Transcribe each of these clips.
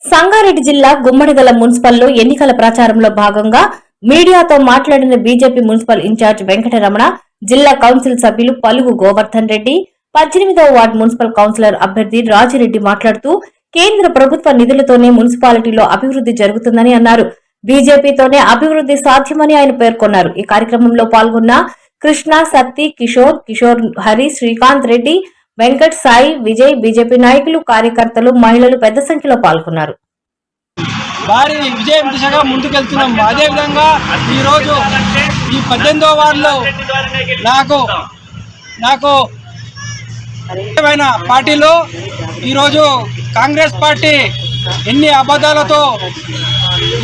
సంగారెడ్డి జిల్లా గుమ్మడిదల మున్సిపల్లో ఎన్నికల ప్రచారంలో భాగంగా మీడియాతో మాట్లాడిన బీజేపీ మున్సిపల్ ఇన్ఛార్జ్ వెంకటరమణ, జిల్లా కౌన్సిల్ సభ్యులు పలుగు గోవర్ధన్ రెడ్డి, 18వ వార్డు మున్సిపల్ కౌన్సిలర్ అభ్యర్థి రాజిరెడ్డి మాట్లాడుతూ కేంద్ర ప్రభుత్వ నిధులతోనే మున్సిపాలిటీలో అభివృద్ధి జరుగుతుందని అన్నారు. బీజేపీతోనే అభివృద్ధి సాధ్యమని ఆయన పేర్కొన్నారు. ఈ కార్యక్రమంలో పాల్గొన్న కృష్ణ, శక్తి, కిషోర్, హరి, శ్రీకాంత్ రెడ్డి, వెంకట్, సాయి, విజయ్, బీజేపీ నాయకులు, కార్యకర్తలు, మహిళలు పెద్ద సంఖ్యలో పాల్గొన్నారు. భారీ విజయం దిశగా ముందుకెళ్తున్నాం. అదేవిధంగా ఈరోజు ఈ 18వ వార్డులో నాకు పార్టీలో ఈరోజు కాంగ్రెస్ పార్టీ ఎన్ని అబద్ధాలతో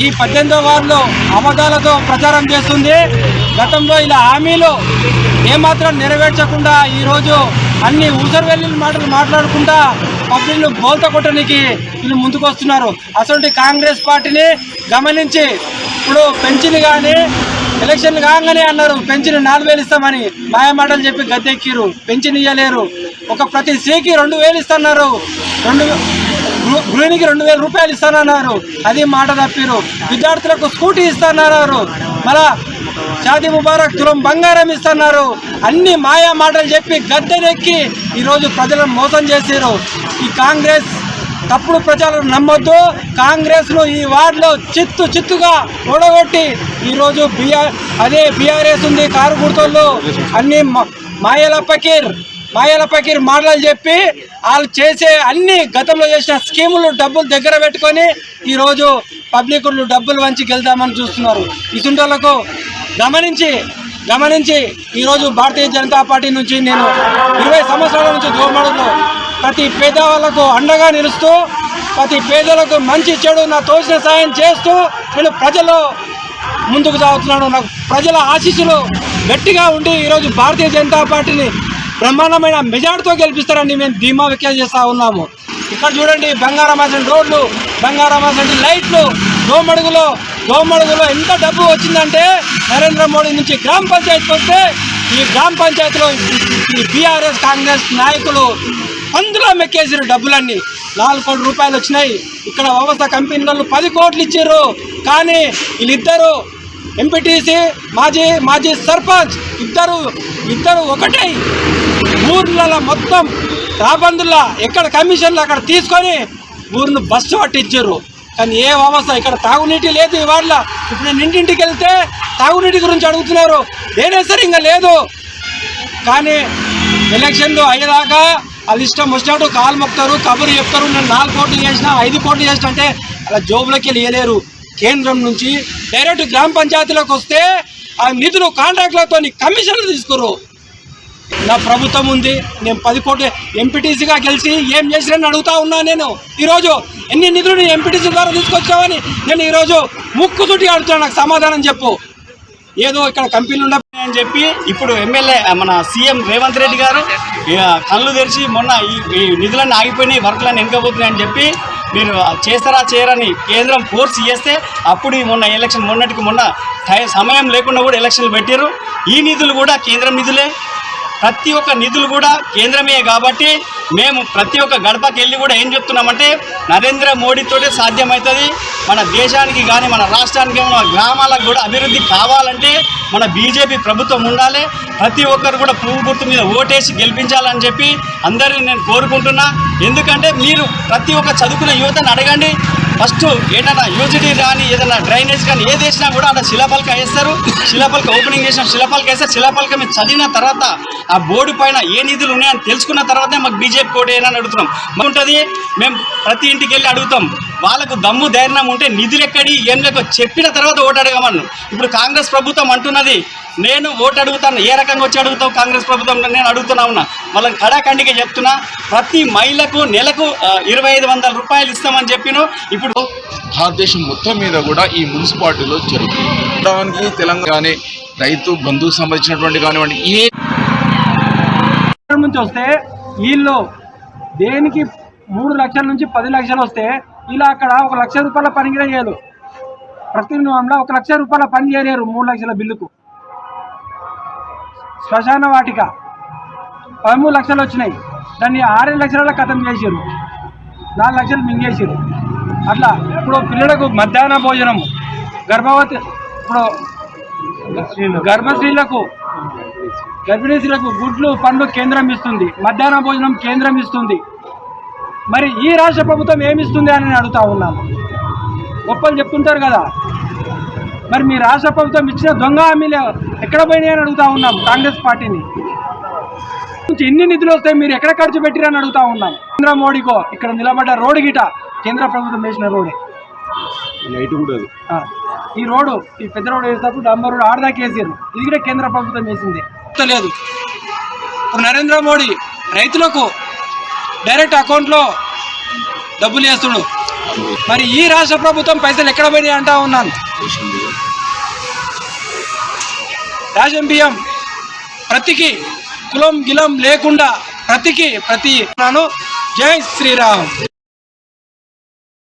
ఈ 18వ వార్డులో అబద్ధాలతో ప్రచారం చేస్తుంది. గతంలో ఇలా హామీలు ఏమాత్రం నెరవేర్చకుండా ఈరోజు అన్ని ఊసరవెల్లి మాటలు మాట్లాడుకుంటా పబ్లిక్ను బోల్త కొట్టడానికి వీళ్ళు ముందుకు వస్తున్నారు. అసలు కాంగ్రెస్ పార్టీని గమనించి ఇప్పుడు పెన్షన్ కానీ ఎలక్షన్లు కాగానే అన్నారు పెన్షన్ 4000 ఇస్తామని మాయమాటలు చెప్పి గద్దెక్కిరు. పెన్షన్ ఇవ్వలేరు. ప్రతి స్త్రీకి 2000 ఇస్తున్నారు. గృహిణికి 2000 రూపాయలు ఇస్తానన్నారు. అది మాట తప్పిరు. విద్యార్థులకు స్కూటీ ఇస్తానన్నారు. మళ్ళా షాదీ ముబారక్ తులం బంగారం ఇస్తున్నారు. అన్ని మాయా మాటలు చెప్పి గద్దెనెక్కి ఈరోజు ప్రజలను మోసం చేశారు. ఈ కాంగ్రెస్ తప్పుడు ప్రచారం నమ్మొద్దు. కాంగ్రెస్ను ఈ వార్డులో చిత్తుగా ఓడగొట్టి ఈరోజు బీఆర్ఎస్ ఉంది, కారు గుర్తోళ్ళు అన్ని మాయల పకీర్ మాటలు చెప్పి వాళ్ళు చేసే అన్ని గతంలో చేసిన స్కీములు డబ్బులు దగ్గర పెట్టుకొని ఈరోజు పబ్లిక్ డబ్బులు వంచి గెలుద్దామని చూస్తున్నారు. ఇసుంటోళ్లకు గమనించి ఈరోజు భారతీయ జనతా పార్టీ నుంచి నేను 20 సంవత్సరాల నుంచి దోమడులో ప్రతి పేదవాళ్లకు అండగా నిలుస్తూ ప్రతి పేదలకు మంచి చెడు నా తోచిన సాయం చేస్తూ నేను ప్రజలు ముందుకు సాగుతున్నాను. నాకు ప్రజల ఆశీస్సులు గట్టిగా ఉండి ఈరోజు భారతీయ జనతా పార్టీని బ్రహ్మాండమైన మెజార్టీతో గెలిపిస్తారని మేము ధీమా వ్యక్తం చేస్తూ ఉన్నాము. ఇక్కడ చూడండి, బంగారమాసంటి రోడ్లు, బంగారమాసంటి లైట్లు, దోమడుగులో ఎంత డబ్బు వచ్చిందంటే నరేంద్ర మోడీ నుంచి గ్రామ పంచాయతీకి వస్తే ఈ గ్రామ పంచాయతీలో ఈ బీఆర్ఎస్ కాంగ్రెస్ నాయకులు అందులో మెక్కేసారు. డబ్బులన్నీ 4 కోట్ల రూపాయలు వచ్చినాయి. ఇక్కడ వ్యవస్థ కంపెనీలు 10 కోట్లు ఇచ్చారు. కానీ వీళ్ళిద్దరు ఎంపీటీసీ మాజీ సర్పంచ్ ఇద్దరు ఒకటే ఊర్లలో మొత్తం రాబందుల్లా ఎక్కడ కమిషన్లు అక్కడ తీసుకొని ఊరిని బస్సు పట్టించారు. కానీ ఏ వ్యవస్థ ఇక్కడ తాగునీటి లేదు. ఈ వార్డులో ఇప్పుడు నేను ఇంటింటికి వెళ్తే తాగునీటి గురించి అడుగుతున్నారు. ఏదైనా సరే ఇంకా లేదు. కానీ ఎలక్షన్లు అయ్యేదాకా వాళ్ళు ఇష్టం వచ్చినట్టు కాలు మొక్కుతారు, కబురు చెప్తారు. నేను 4 కోట్లు చేసిన 5 కోట్లు చేసిన అంటే అలా జోబులకి వెళ్ళలేరు. కేంద్రం నుంచి డైరెక్ట్ గ్రామ పంచాయతీలోకి వస్తే ఆ నిధులు కాంట్రాక్టులతో కమిషన్లు తీసుకోరు. నా ప్రభుత్వం ఉంది, నేను 10 కోట్లు ఎంపీటీసీగా గెలిచి ఏం చేసినని అడుగుతా ఉన్నా. నేను ఈరోజు ఎన్ని నిధులు ఎంపీటీసీ ద్వారా తీసుకొచ్చావని నేను ఈరోజు ముక్కుతుటి అడుగుతున్నాను. నాకు సమాధానం చెప్పు. ఏదో ఇక్కడ కంపెనీలు ఉన్నాయని చెప్పి ఇప్పుడు ఎమ్మెల్యే మన సీఎం రేవంత్ రెడ్డి గారు కళ్ళు తెరిచి మొన్న ఈ నిధులన్నీ ఆగిపోయినాయి, వర్క్లన్నీ వెనుకపోతున్నాయని చెప్పి మీరు చేస్తారా చేయరని కేంద్రం ఫోర్స్ చేస్తే అప్పుడు మొన్న ఎలక్షన్ మొన్న సమయం లేకుండా కూడా ఎలక్షన్లు పెట్టారు. ఈ నిధులు కూడా కేంద్రం నిధులే, ప్రతి ఒక్క నిధులు కూడా కేంద్రమే. కాబట్టి మేము ప్రతి ఒక్క గడపకి వెళ్ళి కూడా ఏం చెప్తున్నామంటే నరేంద్ర మోడీతోటే సాధ్యమవుతుంది. మన దేశానికి కానీ మన రాష్ట్రానికి మన గ్రామాలకు కూడా అభివృద్ధి కావాలంటే మన బీజేపీ ప్రభుత్వం ఉండాలి. ప్రతి ఒక్కరు కూడా పువ్వు గుర్తు మీద ఓటేసి గెలిపించాలని చెప్పి అందరినీ నేను కోరుకుంటున్నా. ఎందుకంటే మీరు ప్రతి ఒక్క చదువుకున్న యువతను అడగండి. ఫస్ట్ ఏదైనా యూనివర్సిటీ కానీ ఏదైనా డ్రైనేజ్ కానీ ఏది వేసినా కూడా అక్కడ శిలాపలక వేస్తారు. శిలాపలక ఓపెనింగ్ చేసిన శిలాపలక వేస్తారు. శిలాపలక మేము చదివిన తర్వాత ఆ బోర్డు పైన ఏ నిధులు ఉన్నాయని తెలుసుకున్న తర్వాతే మాకు బీజేపీ కోట్ ఏమని అడుగుతున్నాం. ఉంటుంది మేము ప్రతి ఇంటికి వెళ్ళి అడుగుతాం. వాళ్ళకు దమ్ము ధైర్యం ఉంటే నిధులు ఎక్కడి ఏం లేక చెప్పిన తర్వాత ఓటు అడగమన్నాను. ఇప్పుడు కాంగ్రెస్ ప్రభుత్వం అంటున్నది నేను ఓటు అడుగుతాను. ఏ రకంగా వచ్చి అడుగుతావు కాంగ్రెస్ ప్రభుత్వం? నేను అడుగుతున్నా ఉన్నా. వాళ్ళని కడాఖండిగా చెప్తున్నా. ప్రతి మహిళకు నెలకు 2500 రూపాయలు ఇస్తామని చెప్పిన. ఇప్పుడు భారతదేశం మొత్తం మీద కూడా ఈ మున్సిపాలిటీలో జరుగుతుంది. తెలంగాణ రైతు బంధువుకు సంబంధించినటువంటి కానివ్వండి ఏ నుంచి వస్తే వీళ్ళు దేనికి 3 లక్షల నుంచి 10 లక్షలు వస్తే ఇలా అక్కడ 1 లక్ష రూపాయల పని కూడా చేయరు. ప్రతి నియమంలో 1 లక్ష రూపాయల పని చేయలేరు. 3 లక్షల బిల్లుకు శ్మశాన వాటిక 13 లక్షలు వచ్చినాయి. దాన్ని 6 లక్షల కథం చేసారు. 4 లక్షలు మింగేసారు. అట్లా ఇప్పుడు పిల్లలకు మధ్యాహ్న భోజనం గర్భవతి ఇప్పుడు గర్భిణీ స్త్రీలకు గుడ్లు పండ్లు కేంద్రం ఇస్తుంది, మధ్యాహ్న భోజనం కేంద్రం ఇస్తుంది. మరి ఈ రాష్ట్ర ప్రభుత్వం ఏమిస్తుంది అని నేను అడుగుతా ఉన్నాను. గొప్పలు చెప్తుంటారు కదా, మరి మీ రాష్ట్ర ప్రభుత్వం ఇచ్చిన దొంగ హామీలు ఎక్కడ పోయినాయని అడుగుతా ఉన్నాం. కాంగ్రెస్ పార్టీని ఎన్ని నిధులు వస్తాయి, మీరు ఎక్కడ ఖర్చు పెట్టిరని అడుగుతా ఉన్నాం. నరేంద్ర మోడీకో ఇక్కడ నిలబడ్డ రోడ్డు గిట కేంద్ర ప్రభుత్వం వేసిన రోడే, నైట్ కూడా ఈ రోడ్డు ఈ పెద్ద రోడ్డు వేసేటప్పుడు డంబర్ రోడ్డు ఆడదాకా వేసారు, ఇది కూడా కేంద్ర ప్రభుత్వం వేసింది లేదు. ఇప్పుడు నరేంద్ర మోడీ రైతులకు డైరెక్ట్ అకౌంట్లో డబ్బులు వేస్తుడు. మరి ఈ రాష్ట్ర ప్రభుత్వం పైసలు ఎక్కడ పోయినాయి అంటా ఉన్నాను. రేషన్ బియ్యం ప్రతికి కులం గిలం లేకుండా ప్రతి జై శ్రీరామ్.